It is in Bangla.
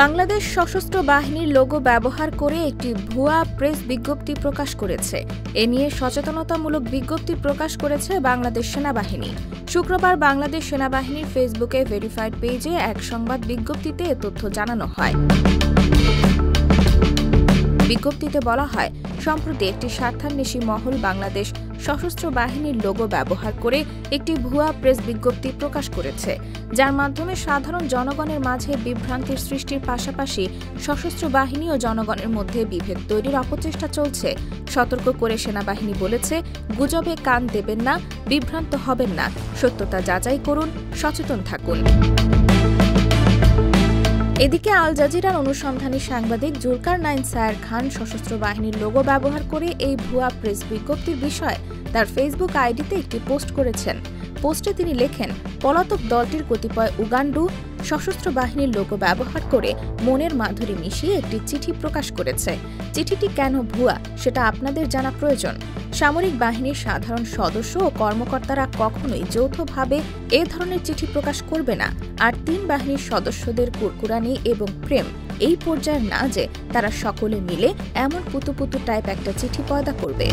বাংলাদেশ সশস্ত্র বাহিনীর লোগো ব্যবহার করে একটি ভুয়া প্রেস বিজ্ঞপ্তি প্রকাশ করেছে। এ নিয়ে সচেতনতামূলক বিজ্ঞপ্তি প্রকাশ করেছে বাংলাদেশ সেনাবাহিনী। শুক্রবার বাংলাদেশ সেনাবাহিনীর ফেসবুকে ভেরিফাইড পেজে এক সংবাদ বিজ্ঞপ্তিতে এ তথ্য জানানো হয়। বিজ্ঞপ্তিতে বলা হয়, সম্প্রতি একটি স্বার্থান্বেষী মহল বাংলাদেশ সশস্ত্র বাহিনীর লোগো ব্যবহার করে একটি ভুয়া প্রেস বিজ্ঞপ্তি প্রকাশ করেছে, যার মাধ্যমে সাধারণ জনগণের মাঝে বিভ্রান্তির সৃষ্টির পাশাপাশি সশস্ত্র বাহিনী ও জনগণের মধ্যে বিভেদ তৈরির অপচেষ্টা চলছে। সতর্ক করে সেনাবাহিনী বলেছে, গুজবে কান দেবেন না, বিভ্রান্ত হবেন না, সত্যতা যাচাই করুন, সচেতন থাকুন। এদিকে আল জাজিরার অনুসন্ধানী সাংবাদিক জুলকারনাইন সায়ের খান সশস্ত্র বাহিনীর লোগো ব্যবহার করে এই ভুয়া প্রেস বিজ্ঞপ্তির বিষয়ে তার ফেসবুক আইডিতে একটি পোস্ট করেছেন। পোস্টে তিনি লেখেন, পলাতক দলটির কতিপয় উগান্ডু সশস্ত্র বাহিনীর লোগো ব্যবহার করে মনের মাধুরী মিশিয়ে একটি চিঠি প্রকাশ করেছে। চিঠিটি কেন ভুয়া সেটা আপনাদের জানা প্রয়োজন। সামরিক বাহিনীর সাধারণ সদস্য ও কর্মকর্তারা কখনোই যৌথভাবে এ ধরনের চিঠি প্রকাশ করবে না। আর ৩ বাহিনীর সদস্যদের কুরকুরানি এবং প্রেম এই পর্যায়ের না যে তারা সকলে মিলে এমন পুতুপুতু টাইপ একটা চিঠি পয়দা করবে।